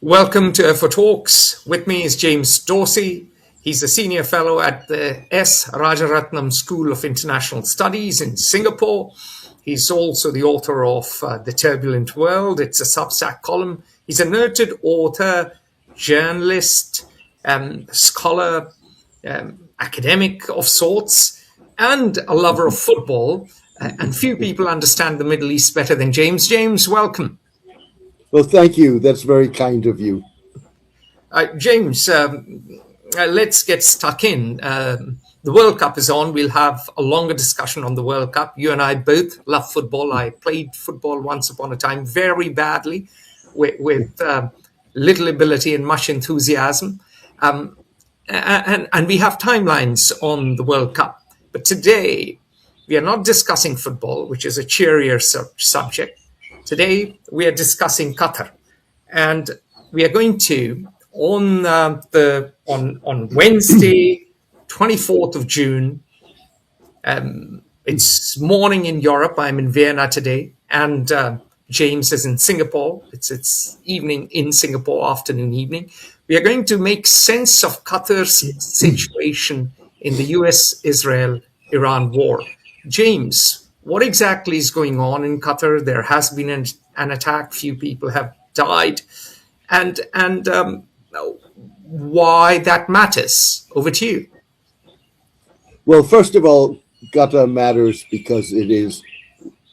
Welcome to For Talks. With me is James Dorsey. He's a senior fellow at the S. Rajaratnam School of International Studies in Singapore. He's also the author of The Turbulent World. It's a Substack column. He's a noted author, journalist, scholar, academic of sorts, and a lover of football. And few people understand the Middle East better than James. James, welcome. Well, thank you. That's very kind of you. James, let's get stuck in. The World Cup is on. We'll have a longer discussion on the World Cup. You and I both love football. I played football once upon a time very badly with little ability and much enthusiasm. And we have timelines on the World Cup. But today, we are not discussing football, which is a cheerier subject. Today, we are discussing Qatar. And we are going to, on Wednesday, 24th of June, it's morning in Europe. I'm in Vienna today. And James is in Singapore. It's evening in Singapore, afternoon, evening. We are going to make sense of Qatar's situation in the US-Iran war. James, what exactly is going on in Qatar? There has been an attack. Few people have died. And why that matters. Over to you. Well, first of all, Qatar matters because it is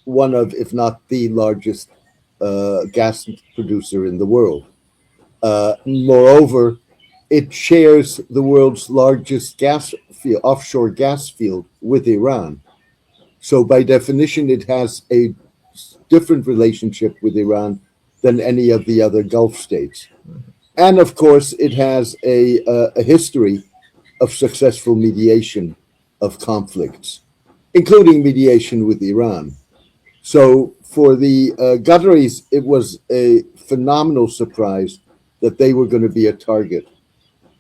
one of, if not the largest gas producer in the world. Moreover, it shares the world's largest offshore gas field with Iran. So by definition, it has a different relationship with Iran than any of the other Gulf states. And of course, it has a history of successful mediation of conflicts, including mediation with Iran. So for the Qataris, it was a phenomenal surprise that they were going to be a target.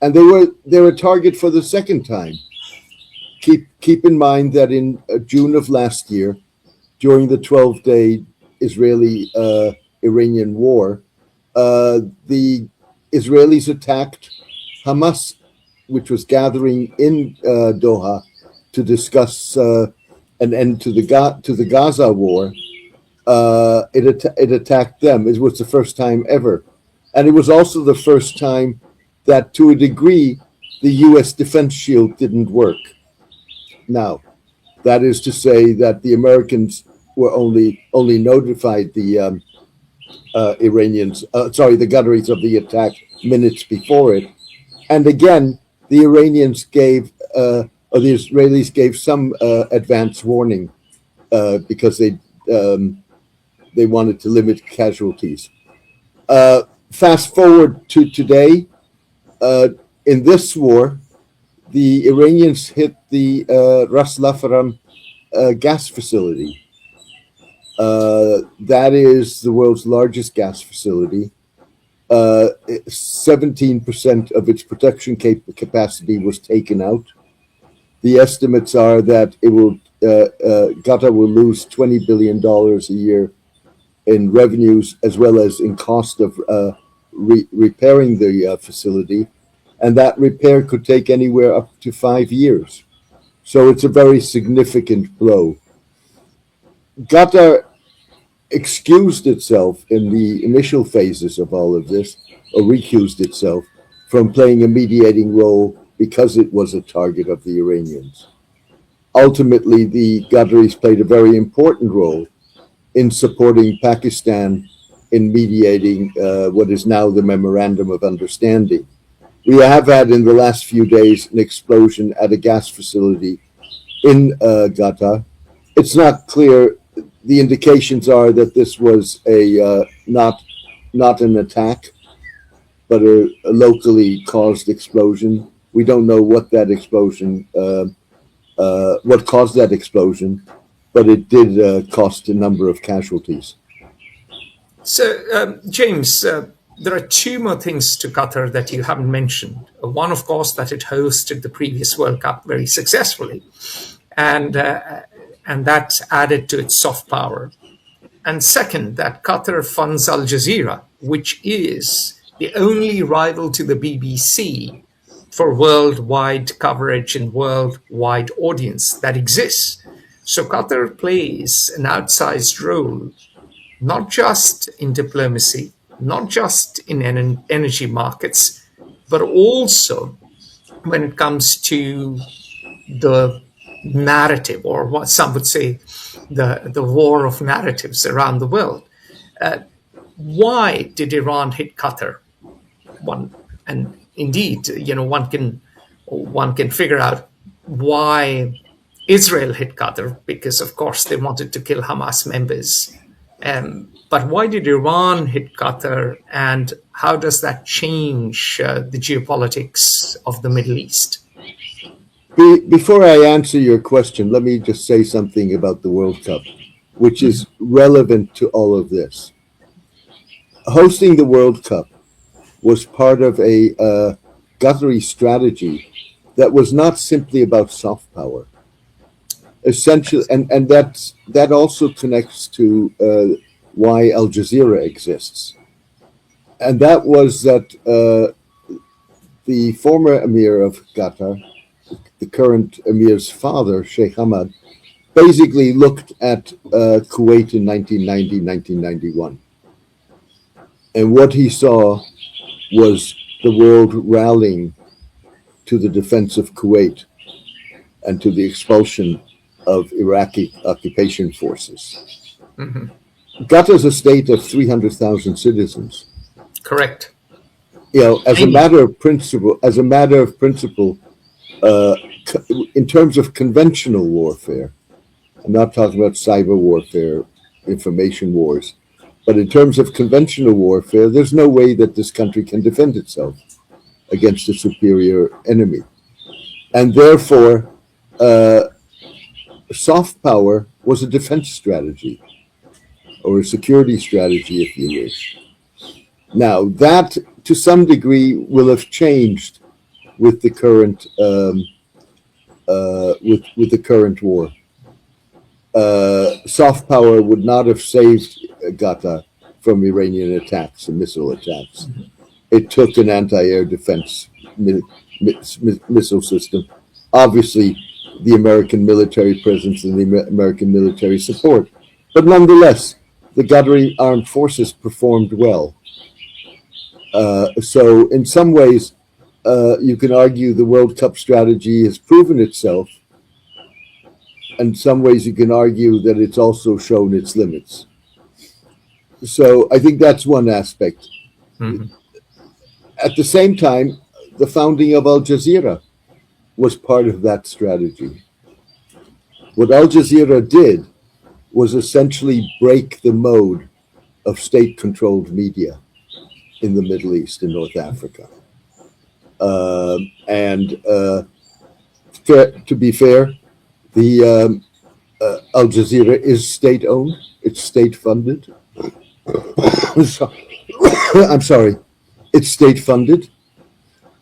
And they're a target for the second time. Keep in mind that in June of last year, during the 12-day Israeli-Iranian war, the Israelis attacked Hamas, which was gathering in Doha to discuss an end to the Gaza war. It attacked them. It was the first time ever. And it was also the first time that, to a degree, the U.S. defense shield didn't work. Now, that is to say that the Americans were only notified the the Qataris of the attack minutes before it, and again the Iranians the Israelis gave some advance warning because they wanted to limit casualties. Fast forward to today, in this war, the Iranians hit the Ras Lafaram gas facility. That is the world's largest gas facility. 17% of its production capacity was taken out. The estimates are that Qatar will lose $20 billion a year in revenues as well as in cost of repairing the facility. And that repair could take anywhere up to 5 years. So it's a very significant blow. Qatar excused itself in the initial phases of all of this, or recused itself from playing a mediating role because it was a target of the Iranians. Ultimately, the Qataris played a very important role in supporting Pakistan in mediating what is now the Memorandum of Understanding. We have had in the last few days an explosion at a gas facility in Qatar. It's not clear. The indications are that this was not an attack, but a locally caused explosion. We don't know what that explosion, what caused that explosion, but it did cost a number of casualties. So, James, there are two more things to Qatar that you haven't mentioned. One, of course, that it hosted the previous World Cup very successfully, and that added to its soft power. And second, that Qatar funds Al Jazeera, which is the only rival to the BBC for worldwide coverage and worldwide audience that exists. So Qatar plays an outsized role, not just in diplomacy, not just in energy markets, but also when it comes to the narrative, or what some would say, the war of narratives around the world. Why did Iran hit Qatar? And indeed, one can figure out why Israel hit Qatar, because of course they wanted to kill Hamas members. But why did Iran hit Qatar, and how does that change the geopolitics of the Middle East? Before I answer your question, let me just say something about the World Cup, which is relevant to all of this. Hosting the World Cup was part of a Qatari strategy that was not simply about soft power. Essentially, and that also connects to why Al Jazeera exists. And that was that the former emir of Qatar, the current emir's father, Sheikh Hamad, basically looked at Kuwait in 1990, 1991. And what he saw was the world rallying to the defense of Kuwait and to the expulsion of Iraqi occupation forces. Mm-hmm. Qatar is a state of 300,000 citizens. Correct. As a matter of principle, in terms of conventional warfare, I'm not talking about cyber warfare, information wars, but in terms of conventional warfare, there's no way that this country can defend itself against a superior enemy. And therefore, soft power was a defense strategy, or a security strategy, if you wish. Now, that to some degree will have changed with the current with the current war. Soft power would not have saved Qatar from Iranian attacks and missile attacks. It took an anti-air defense missile system. Obviously, the American military presence and the American military support. But nonetheless, the Qatari armed forces performed well. So in some ways, you can argue the World Cup strategy has proven itself. In some ways, you can argue that it's also shown its limits. So I think that's one aspect. Mm-hmm. At the same time, the founding of Al Jazeera was part of that strategy. What Al Jazeera did was essentially break the mode of state-controlled media in the Middle East and North Africa. To be fair, the Al Jazeera is state-owned. It's state-funded. I'm sorry. It's state-funded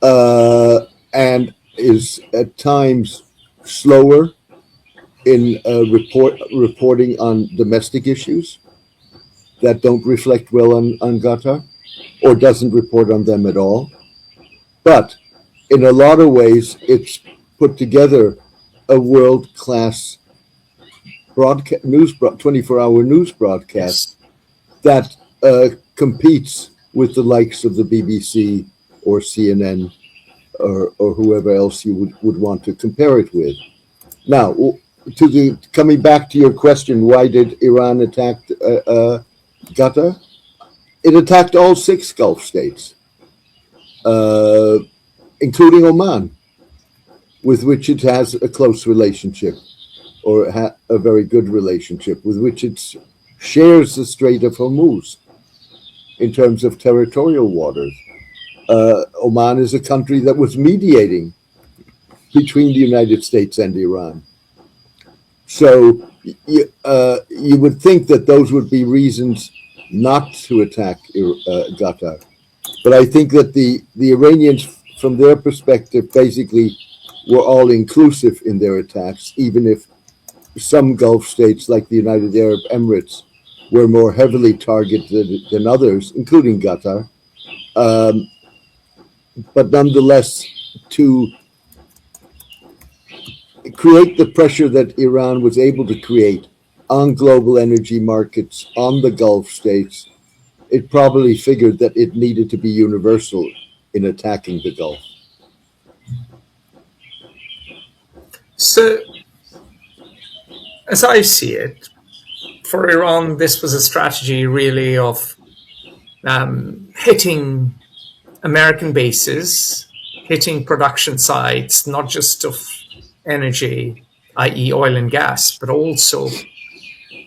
and is at times slower in reporting on domestic issues that don't reflect well on Qatar, or doesn't report on them at all. But in a lot of ways, it's put together a world-class 24-hour news broadcast that competes with the likes of the BBC or CNN or whoever else you would want to compare it with. Now, coming back to your question, why did Iran attack Qatar? It attacked all 6 Gulf states, including Oman, with which it has a close relationship, or a very good relationship, with which it shares the Strait of Hormuz in terms of territorial waters. Oman is a country that was mediating between the United States and Iran. So you would think that those would be reasons not to attack Qatar. But I think that the Iranians, from their perspective, basically were all inclusive in their attacks, even if some Gulf states like the United Arab Emirates were more heavily targeted than others, including Qatar. um, but nonetheless, to create the pressure that Iran was able to create on global energy markets, on the Gulf states, it probably figured that it needed to be universal in attacking the Gulf. So, as I see it, for Iran, this was a strategy really of hitting American bases, hitting production sites, not just of energy, i.e., oil and gas, but also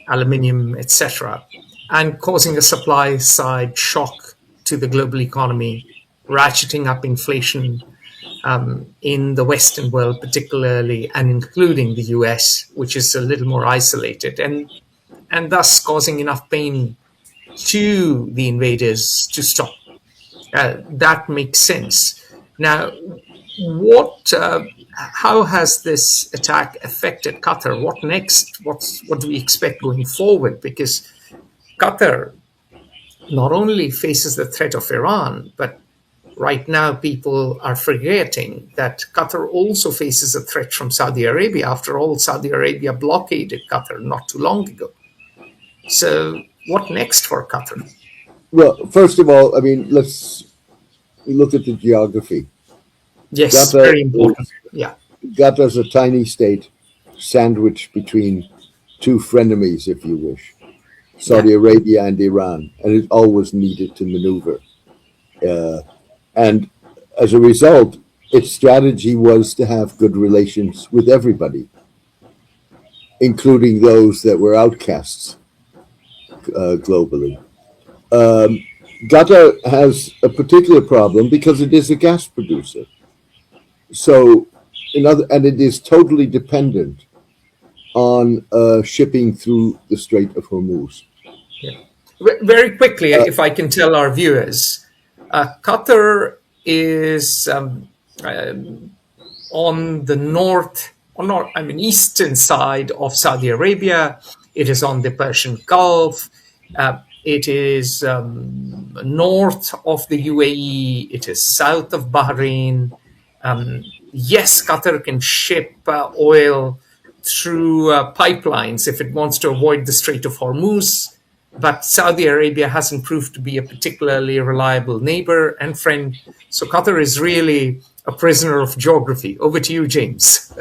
aluminium, etc., and causing a supply side shock to the global economy, ratcheting up inflation in the Western world, particularly and including the US, which is a little more isolated, and thus causing enough pain to the invaders to stop. That makes sense. Now, how has this attack affected Qatar? What next? What do we expect going forward? Because Qatar not only faces the threat of Iran, but right now people are forgetting that Qatar also faces a threat from Saudi Arabia. After all, Saudi Arabia blockaded Qatar not too long ago. So what next for Qatar? Well, first of all, I mean, let's look at the geography. Yes, very important. Yeah. Qatar is a tiny state sandwiched between two frenemies, if you wish, Saudi Arabia and Iran, and it always needed to maneuver. And as a result, its strategy was to have good relations with everybody, including those that were outcasts globally. Qatar has a particular problem because it is a gas producer. So, and it is totally dependent on shipping through the Strait of Hormuz. Yeah. Very quickly, if I can tell our viewers, Qatar is on the eastern side of Saudi Arabia. It is on the Persian Gulf. It is north of the UAE. It is south of Bahrain. Yes, Qatar can ship oil through pipelines if it wants to avoid the Strait of Hormuz, but Saudi Arabia hasn't proved to be a particularly reliable neighbor and friend. So Qatar is really a prisoner of geography. Over to you, James.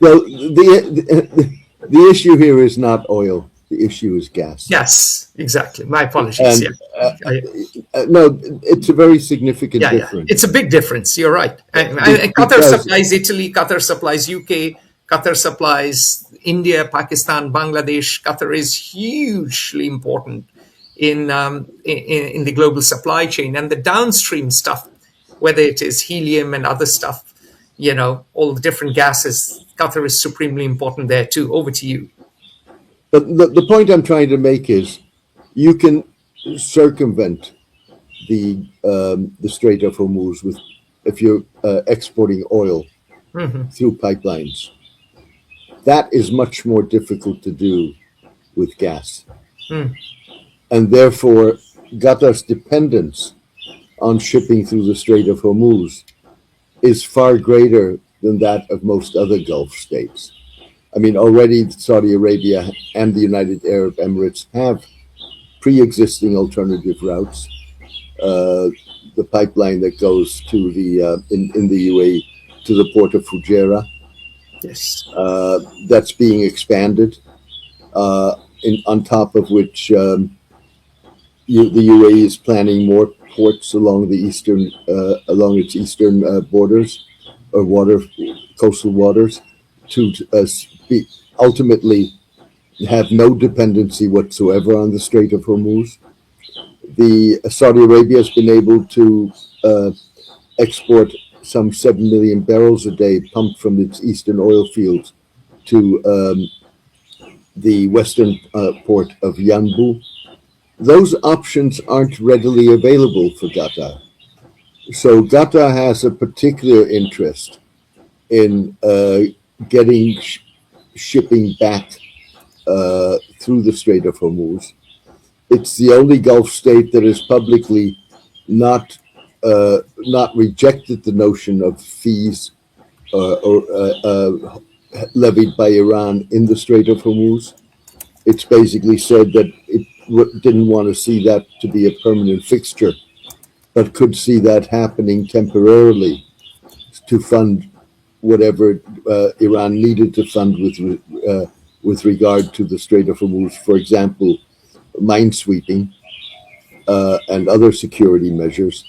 Well, the issue here is not oil. The issue is gas. Yes, exactly. My apologies. No, it's a very significant difference. It's a big difference. You're right. And Qatar supplies Italy, Qatar supplies UK, Qatar supplies India, Pakistan, Bangladesh. Qatar is hugely important in the global supply chain, and the downstream stuff, whether it is helium and other stuff, all the different gases. Qatar is supremely important there too. Over to you. But the point I'm trying to make is, you can circumvent the Strait of Hormuz if you're exporting oil through pipelines. That is much more difficult to do with gas. And therefore, Qatar's dependence on shipping through the Strait of Hormuz is far greater than that of most other Gulf states. I mean, already Saudi Arabia and the United Arab Emirates have pre-existing alternative routes. The pipeline that goes to in the UAE to the port of Fujairah. Yes. That's being expanded, on top of which the UAE is planning more ports along its eastern borders or coastal waters to ultimately have no dependency whatsoever on the Strait of Hormuz. Saudi Arabia has been able to export some 7 million barrels a day pumped from its eastern oil fields to the western port of Yanbu. Those options aren't readily available for Qatar. So Qatar has a particular interest in getting shipping back through the Strait of Hormuz. It's the only Gulf state that is publicly not not rejected the notion of fees levied by Iran in the Strait of Hormuz. It's basically said that it didn't want to see that to be a permanent fixture, but could see that happening temporarily to fund whatever Iran needed to fund with regard to the Strait of Hormuz. For example, minesweeping and other security measures.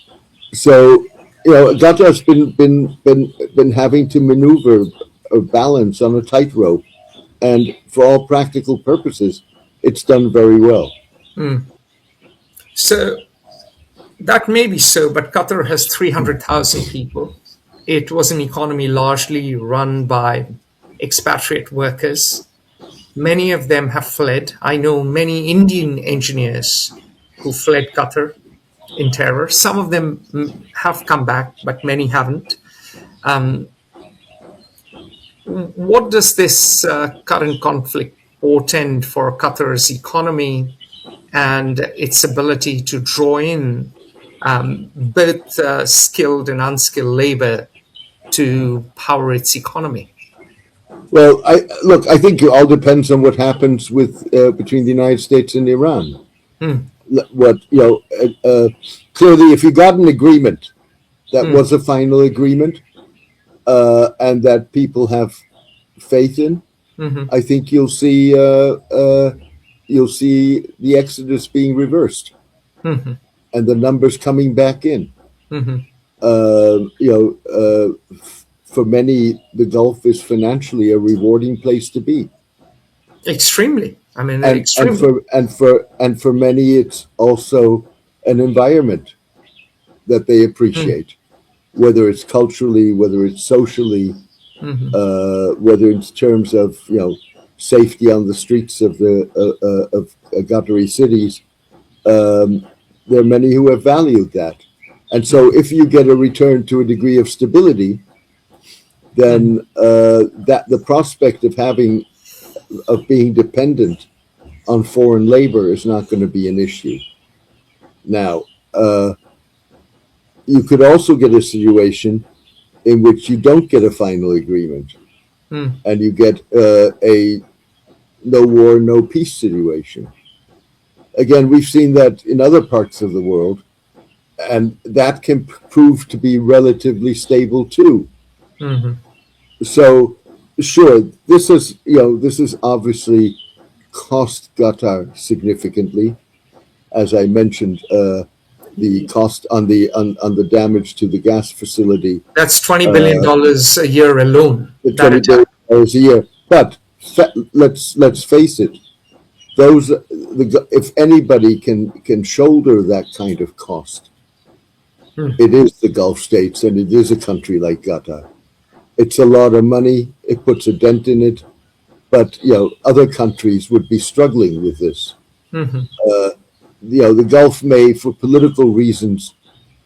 So, Qatar's been having to maneuver a balance on a tightrope, and for all practical purposes, it's done very well. So that may be so, but Qatar has 300,000 people. It was an economy largely run by expatriate workers. Many of them have fled. I know many Indian engineers who fled Qatar in terror. Some of them have come back, but many haven't. What does this current conflict portend for Qatar's economy and its ability to draw in both skilled and unskilled labor to power its economy? Well, I think it all depends on what happens with between the United States and Iran. What clearly, if you got an agreement that was a final agreement and that people have faith in, I think you'll see the exodus being reversed and the numbers coming back in. For many, the Gulf is financially a rewarding place to be. Extremely. I mean, extremely. And for many, it's also an environment that they appreciate, whether it's culturally, whether it's socially, whether in terms of safety on the streets of Qatari cities. There are many who have valued that, and so if you get a return to a degree of stability, then that the prospect of being dependent on foreign labor is not going to be an issue. Now, you could also get a situation in which you don't get a final agreement, and you get a no war, no peace situation. Again, we've seen that in other parts of the world, and that can prove to be relatively stable too. So, sure, this is obviously cost Qatar significantly, as I mentioned. The cost on the damage to the gas facility. That's $20 billion a year alone. $20 billion a year. But let's face it, if anybody can shoulder that kind of cost, it is the Gulf states, and it is a country like Qatar. It's a lot of money. It puts a dent in it, but other countries would be struggling with this. The Gulf may, for political reasons,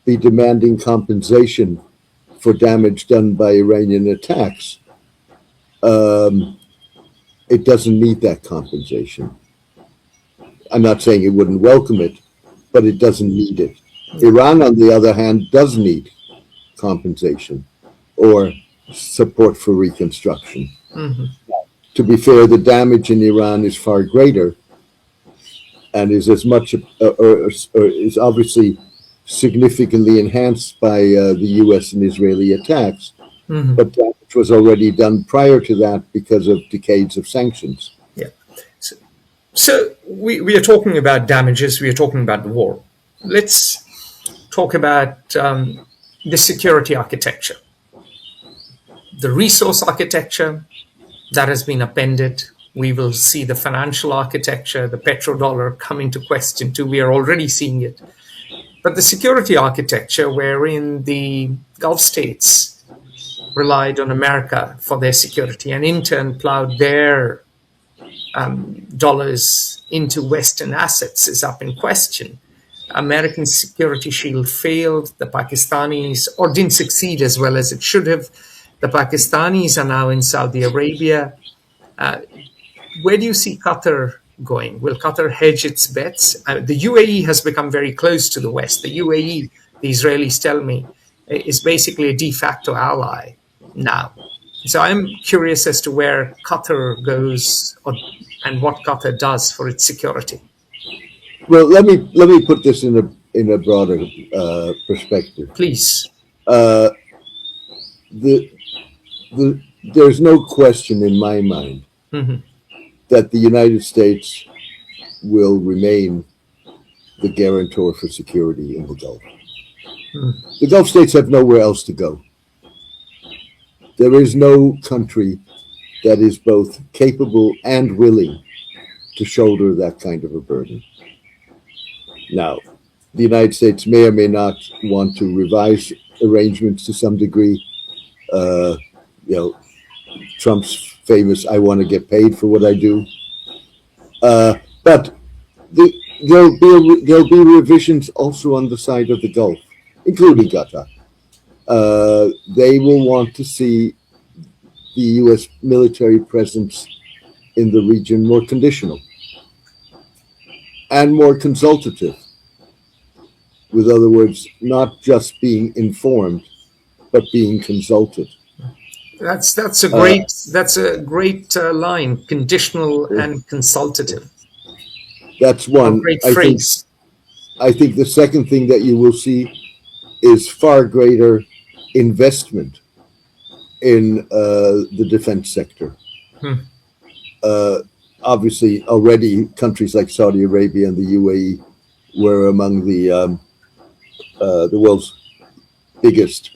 be demanding compensation for damage done by Iranian attacks. It doesn't need that compensation. I'm not saying it wouldn't welcome it, but it doesn't need it. Iran, on the other hand, does need compensation or support for reconstruction. To be fair, the damage in Iran is far greater, and is as much or is obviously significantly enhanced by the U.S. and Israeli attacks, but damage was already done prior to that because of decades of sanctions. Yeah. So we are talking about damages. We are talking about the war. Let's talk about the security architecture, the resource architecture that has been appended. We will see the financial architecture, the petrodollar come into question too. We are already seeing it. But the security architecture, wherein the Gulf states relied on America for their security and in turn plowed their dollars into Western assets, is up in question. American security shield failed. The Pakistanis, or didn't succeed as well as it should have. The Pakistanis are now in Saudi Arabia. Where do you see Qatar going? Will Qatar hedge its bets? The UAE has become very close to the West. The UAE the Israelis tell me, is basically a de facto ally now. So I'm curious as to where Qatar goes and what Qatar does for its security. Well, let me put this in a broader perspective. Please. Uh, the there's no question in my mind Mhm. that the United States will remain the guarantor for security in the Gulf. Mm. The Gulf states have nowhere else to go. There is no country that is both capable and willing to shoulder that kind of a burden. Now, the United States may or may not want to revise arrangements to some degree. Uh, you know, Trump's famous "I want to get paid for what I do," but there'll be revisions also on the side of the Gulf, including Qatar. They will want to see the U.S. military presence in the region more conditional and more consultative. With other words, not just being informed, but being consulted. That's a Uh, great line. Conditional and consultative. that's A one. great phrase. I think the second thing that you will see is far greater investment in the defense sector. Hmm. Obviously, already countries like Saudi Arabia and the UAE were among the world's biggest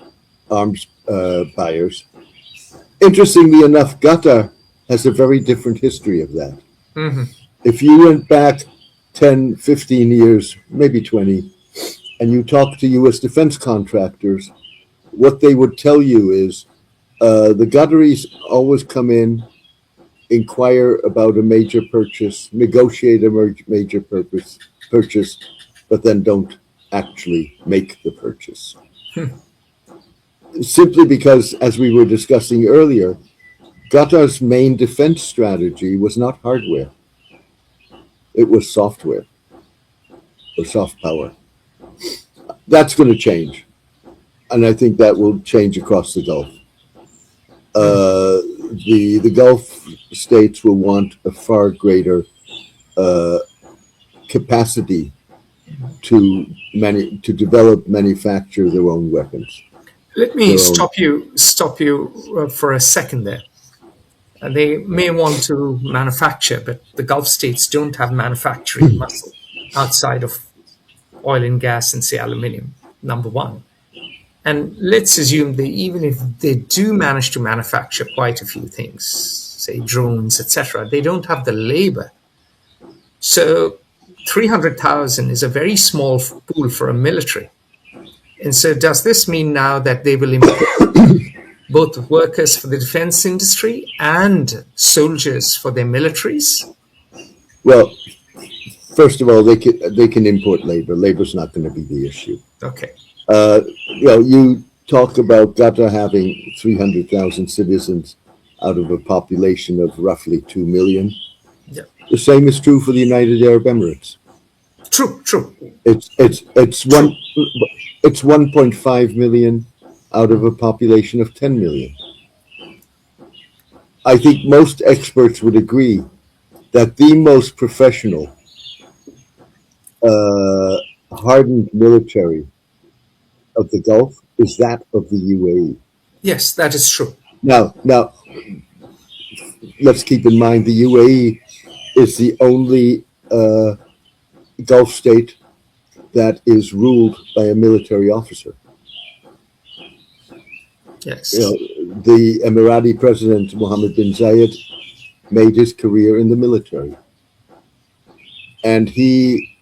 arms buyers. Interestingly enough, Qatar has a very different history of that. Hmm. If you went back 10, 15 years, maybe 20, and you talk to U.S. defense contractors, what they would tell you is the Qataris always come in, inquire about a major purchase, negotiate a major purchase, but then don't actually make the purchase. Simply because, as we were discussing earlier, Qatar's main defense strategy was not hardware, it was software or soft power. That's going to change. And I think that will change across the Gulf. The Gulf states will want a far greater capacity to develop, manufacture their own weapons. Let me So, stop you for a second there. They may want to manufacture, but the Gulf states don't have manufacturing muscle outside of oil and gas and, say, aluminium, number one. And let's assume that even if they do manage to manufacture quite a few things, say drones, etc., they don't have the labor. So 300,000 is a very small pool for a military. And so does this mean now that they will employ both workers for the defense industry and soldiers for their militaries? well, first of all, they can import labor. Labor's not going to be the issue. Okay. You talk about Qatar having 300,000 citizens out of a population of roughly 2 million. Yeah. The same is true for the United Arab Emirates. True. It's 1.5 million out of a population of 10 million. I think most experts would agree that the most professional, hardened military of the Gulf is that of the UAE. Yes, that is true. Now, let's keep in mind the UAE is the only Gulf state that is ruled by a military officer. Yes. The Emirati president Mohammed bin Zayed made his career in the military, and he,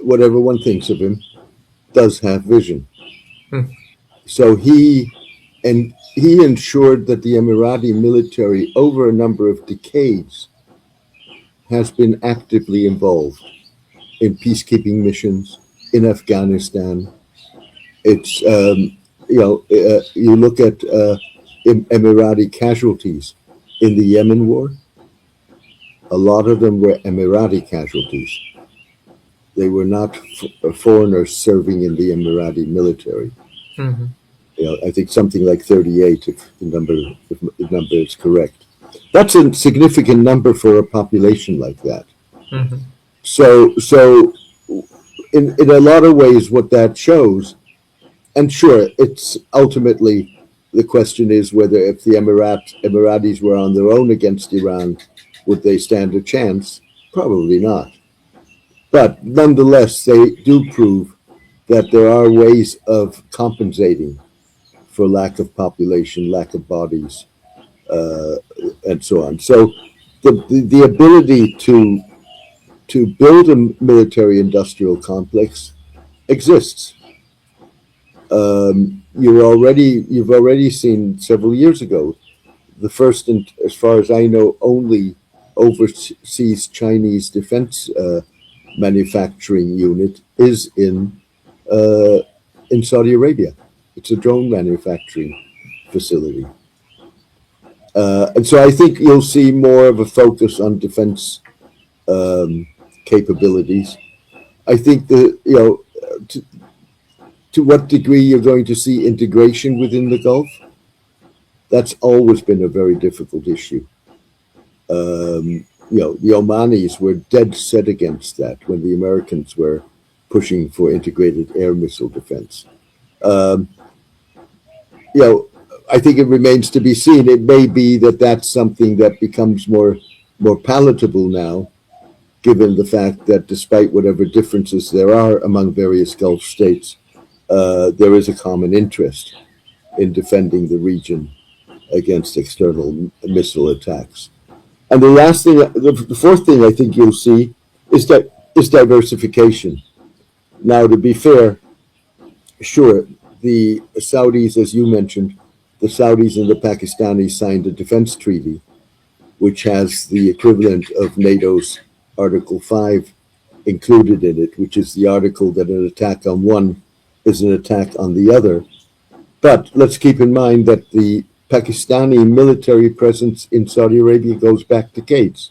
whatever one thinks of him, does have vision. So he ensured that the Emirati military, over a number of decades, has been actively involved in peacekeeping missions in Afghanistan. It's you look at Emirati casualties in the Yemen war. A lot of them were Emirati casualties. They were not foreigners serving in the Emirati military. Hmm. I think something like 38, if the number is correct. That's a significant number for a population like that. Hmm. So in a lot of ways, what that shows, and sure, it's ultimately the question is whether if the Emiratis were on their own against Iran, would they stand a chance? Probably not. But nonetheless, they do prove that there are ways of compensating for lack of population, lack of bodies, and so on. So the ability to build a military-industrial complex exists. You've already seen several years ago the first, and as far as I know, only overseas Chinese defense manufacturing unit is in Saudi Arabia. It's a drone manufacturing facility. And so I think you'll see more of a focus on defense capabilities. I think to what degree you're going to see integration within the Gulf, that's always been a very difficult issue. The Omanis were dead set against that when the Americans were pushing for integrated air missile defense. I think it remains to be seen. It may be that that's something that becomes more palatable now, given the fact that despite whatever differences there are among various Gulf states, there is a common interest in defending the region against external missile attacks. And the fourth thing I think you'll see is diversification. Now, to be fair, sure, the Saudis, as you mentioned, the Saudis and the Pakistanis signed a defense treaty, which has the equivalent of NATO's Article 5 included in it, which is the article that an attack on one is an attack on the other. But let's keep in mind that the Pakistani military presence in Saudi Arabia goes back decades.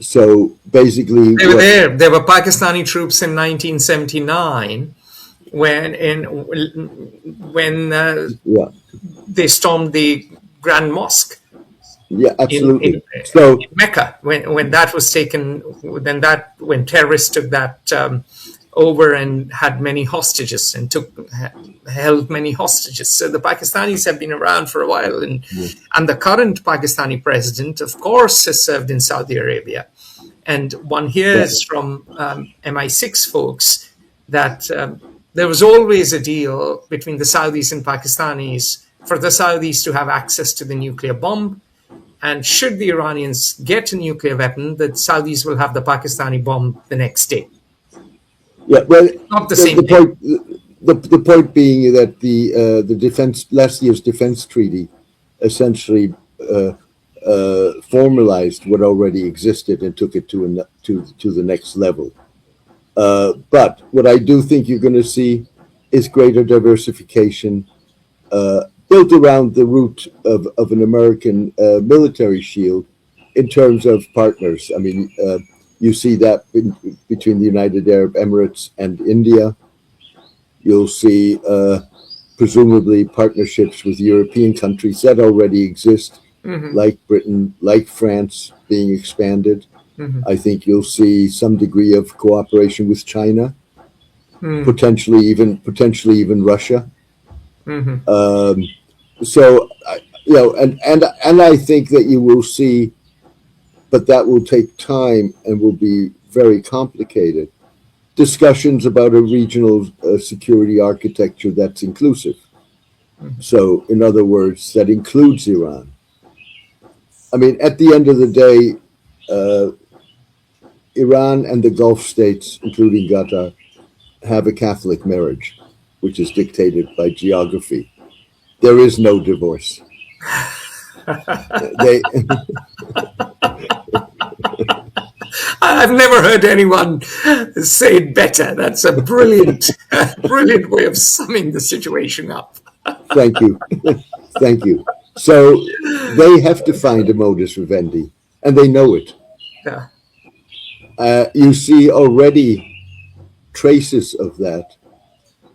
So basically they were there. There were Pakistani troops in 1979 when they stormed the Grand Mosque. Yeah, absolutely. In Mecca, when that was taken, when terrorists took that over and had many hostages and held many hostages. So the Pakistanis have been around for a while, and the current Pakistani president, of course, has served in Saudi Arabia. And one hears from MI6 folks that there was always a deal between the Saudis and Pakistanis for the Saudis to have access to the nuclear bomb. And should the Iranians get a nuclear weapon, the Saudis will have the Pakistani bomb the next day. Yeah, well, not the same point. The point being that the last year's defense treaty essentially formalized what already existed and took it to the next level. But what I do think you're going to see is greater diversification built around the root of an American military shield in terms of partners. I mean, you see that between the United Arab Emirates and India. You'll see presumably partnerships with European countries that already exist, like Britain, like France, being expanded. I think you'll see some degree of cooperation with China, potentially even Russia. So and I think that you will see, but that will take time and will be very complicated, discussions about a regional security architecture that's inclusive. So, in other words, that includes Iran. I mean, at the end of the day, Iran and the Gulf states, including Qatar, have a Catholic marriage, which is dictated by geography. There is no divorce. I've never heard anyone say it better. That's a brilliant way of summing the situation up. Thank you. Thank you. So they have to find a modus vivendi, and they know it. Yeah. You see already traces of that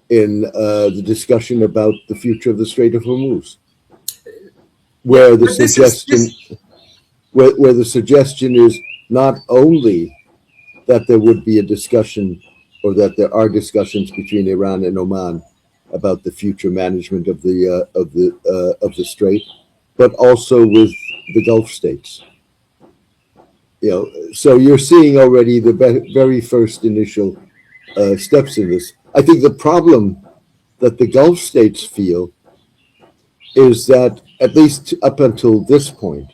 in the discussion about the future of the Strait of Hormuz, Yeah, where the but this is suggestion this. where the suggestion is not only that there would be a discussion or that there are discussions between Iran and Oman about the future management of the strait, but also with the Gulf states. So you're seeing already the very first initial steps in this. I think the problem that the Gulf states feel is that, at least up until this point,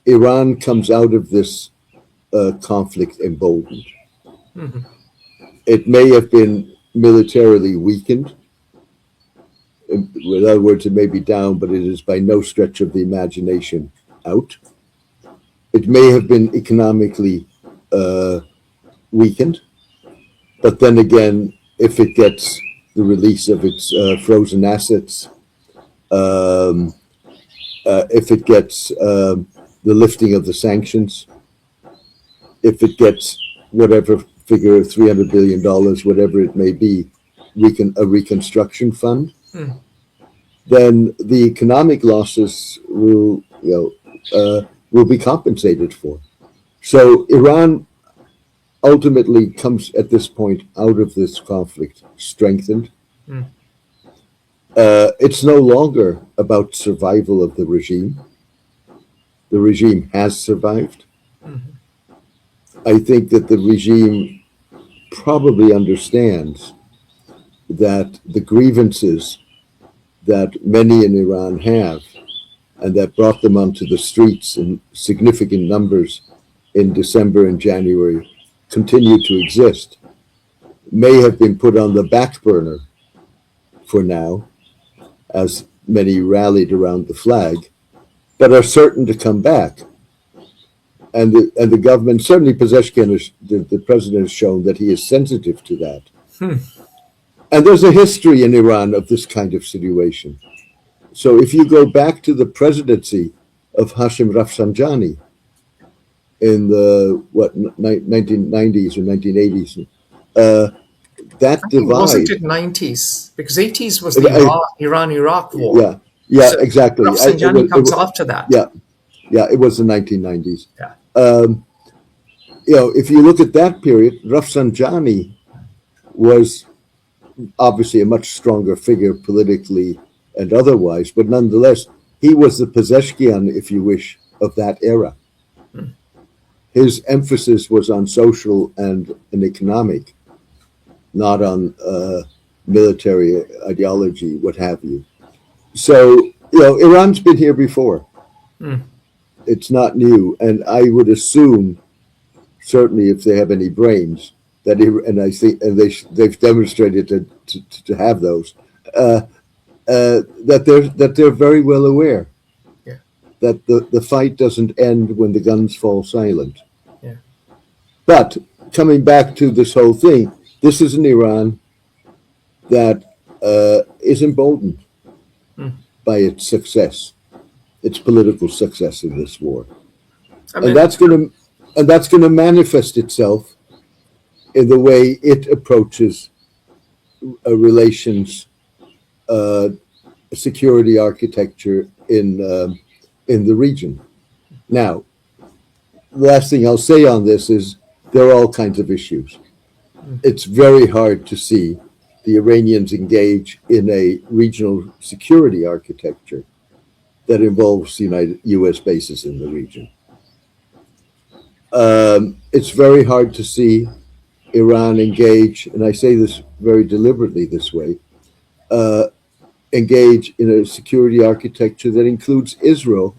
Iran comes out of this conflict emboldened. Mhm. It may have been militarily weakened. In other words, it may be down, but it is by no stretch of the imagination out. It may have been economically weakened, but then again, if it gets the release of its frozen assets, if it gets the lifting of the sanctions, if it gets whatever figure of $300 billion, whatever it may be, a reconstruction fund, then the economic losses will be compensated for. So Iran ultimately comes at this point out of this conflict strengthened. It's no longer about survival of the regime. The regime has survived. I think that the regime probably understands that the grievances that many in Iran have and that brought them onto the streets in significant numbers in December and January continue to exist, may have been put on the back burner for now, as many rallied around the flag, but are certain to come back. And the government, certainly Pezeshkian, the president, has shown that he is sensitive to that. And there's a history in Iran of this kind of situation. So if you go back to the presidency of Hashim Rafsanjani in the 1990s or 1980s, that divide Wasn't it 90s? Because 80s was the Iran-Iraq war. Yeah, So exactly. Rafsanjani comes after that. Yeah, it was the 1990s. Yeah. If you look at that period, Rafsanjani was obviously a much stronger figure politically and otherwise, but nonetheless, he was the Pezeshkian, if you wish, of that era. His emphasis was on social and economic, not on military ideology, what have you. So, Iran's been here before. It's not new, and I would assume, certainly if they have any brains, that they've demonstrated to have those, that they're very well aware that the fight doesn't end when the guns fall silent. Yeah. But coming back to this whole thing, this is an Iran that is emboldened by its success, its political success in this war, and that's going to manifest itself in the way it approaches relations, security architecture in the region. Now, the last thing I'll say on this is there are all kinds of issues. It's very hard to see the Iranians engage in a regional security architecture that involves U.S. bases in the region. It's very hard to see Iran engage, and I say this very deliberately this way, engage in a security architecture that includes Israel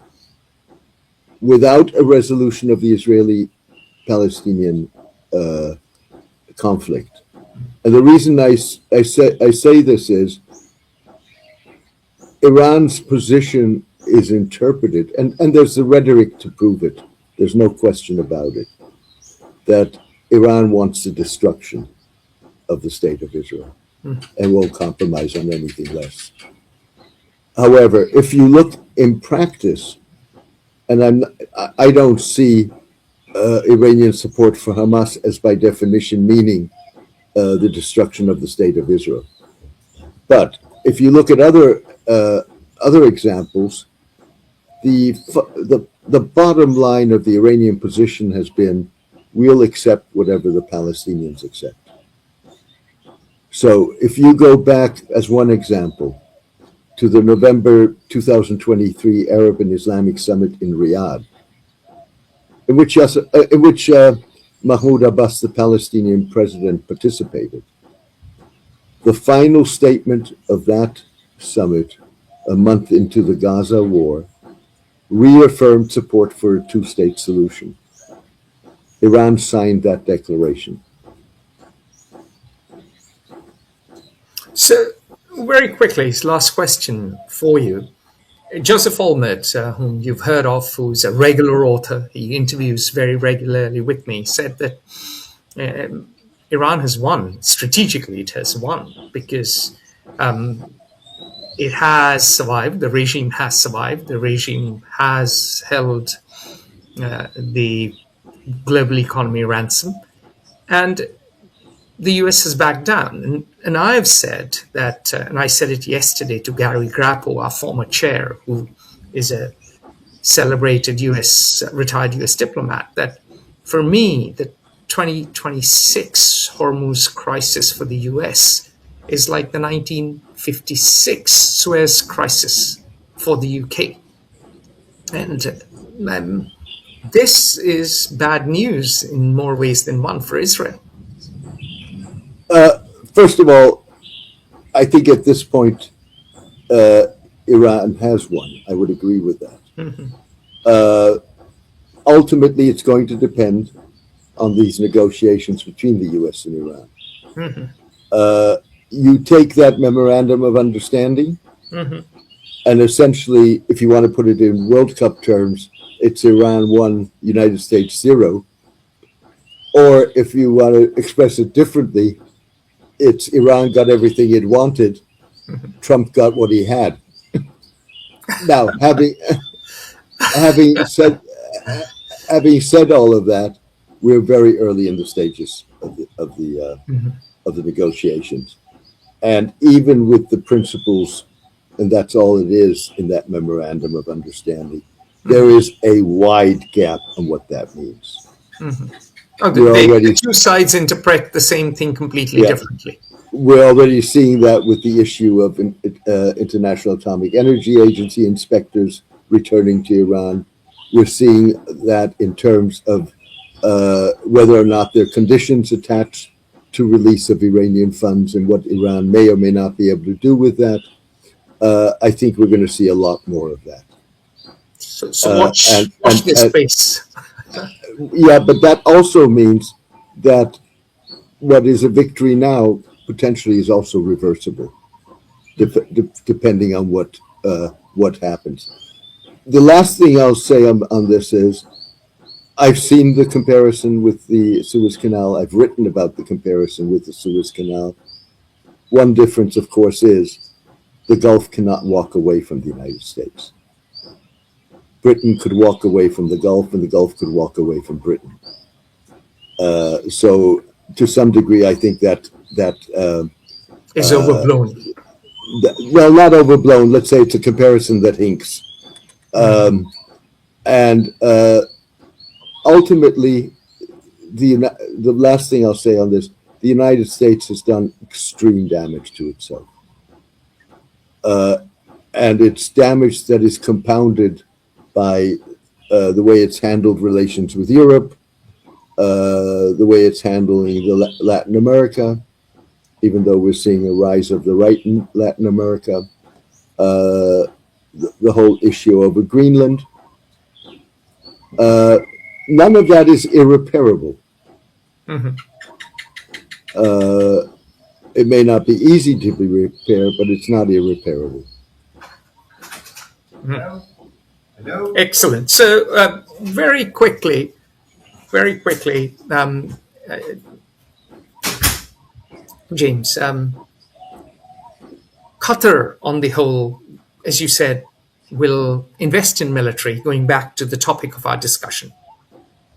without a resolution of the Israeli-Palestinian conflict. And the reason I say this is Iran's position is interpreted, and there's the rhetoric to prove it, there's no question about it, that Iran wants the destruction of the state of Israel and won't compromise on anything less. However, if you look in practice, and I don't see Iranian support for Hamas as by definition meaning the destruction of the state of Israel. But if you look at other examples, the bottom line of the Iranian position has been, we'll accept whatever the Palestinians accept. So if you go back, as one example, to the November 2023 Arab and Islamic Summit in Riyadh, in which Mahmoud Abbas, the Palestinian president, participated, the final statement of that summit, a month into the Gaza war, reaffirmed support for a two-state solution. Iran signed that declaration. So, very quickly, last question for you. Joseph Olmert, whom you've heard of, who's a regular author, he interviews very regularly with me, said that Iran has won. Strategically, it has won because it has survived. The regime has survived. The regime has held the global economy ransom. And the US has backed down. And I've said that, and I said it yesterday to Gary Grappo, our former chair, who is a celebrated retired US diplomat, that for me, the 2026 Hormuz crisis for the US is like the 1956 Suez crisis for the UK. And this is bad news in more ways than one for Israel. First of all, I think at this point, Iran has won. I would agree with that. Mm-hmm. Ultimately, it's going to depend on these negotiations between the US and Iran. Mm-hmm. You take that memorandum of understanding, mm-hmm. and essentially, if you want to put it in World Cup terms, it's Iran 1, United States 0. Or if you want to express it differently, it's Iran got everything it wanted, mm-hmm. Trump got what he had. Now, having said all of that, we're very early in the stages of the negotiations, and even with the principles, and that's all it is in that memorandum of understanding, there is a wide gap on what that means. Mm-hmm. The two sides interpret the same thing completely differently. We're already seeing that with the issue of International Atomic Energy Agency inspectors returning to Iran. We're seeing that in terms of whether or not there are conditions attached to release of Iranian funds and what Iran may or may not be able to do with that. I think we're going to see a lot more of that. So watch this space. Yeah, but that also means that what is a victory now potentially is also reversible, depending on what happens. The last thing I'll say on this is, I've seen the comparison with the Suez Canal. I've written about the comparison with the Suez Canal. One difference, of course, is the Gulf cannot walk away from the United States. Britain could walk away from the Gulf, and the Gulf could walk away from Britain. So, to some degree, I think that is overblown. Well, not overblown. Let's say it's a comparison that hinks. And ultimately, the last thing I'll say on this: the United States has done extreme damage to itself, and it's damage that is compounded by the way it's handled relations with Europe, the way it's handling Latin America, even though we're seeing a rise of the right in Latin America, the whole issue over Greenland. None of that is irreparable. Mm-hmm. It may not be easy to be repaired, but it's not irreparable. Mm-hmm. Hello? Excellent. So very quickly, James, Qatar on the whole, as you said, will invest in military, going back to the topic of our discussion.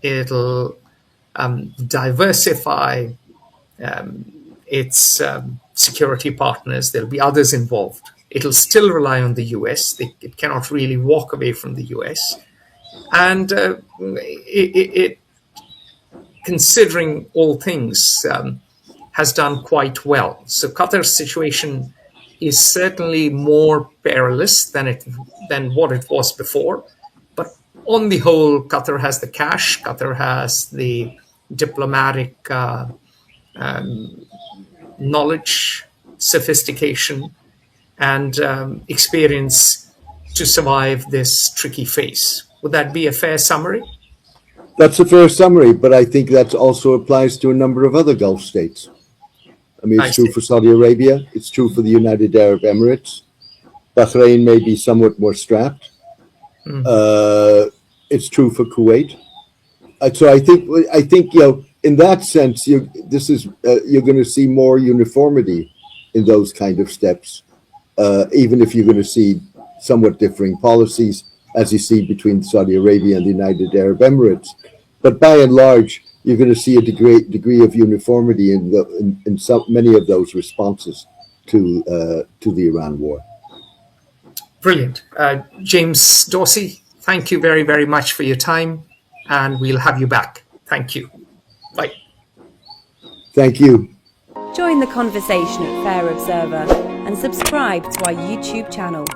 It'll diversify its security partners. There'll be others involved. It'll still rely on the US. It cannot really walk away from the US. And it considering all things, has done quite well. So Qatar's situation is certainly more perilous than what it was before. But on the whole, Qatar has the cash, Qatar has the diplomatic knowledge, sophistication, and experience to survive this tricky phase. Would that be a fair summary? That's a fair summary, but I think that also applies to a number of other Gulf states. I mean, I it's true see. for Saudi Arabia. It's true for the United Arab Emirates. Bahrain may be somewhat more strapped. It's true for Kuwait. So I think in that sense, you're going to see more uniformity in those kind of steps, even if you're going to see somewhat differing policies, as you see between Saudi Arabia and the United Arab Emirates. But by and large, you're going to see a degree of uniformity in many of those responses to the Iran war. Brilliant. James Dorsey, thank you very, very much for your time, and we'll have you back. Thank you. Bye. Thank you. Join the conversation at Fair Observer and subscribe to our YouTube channel.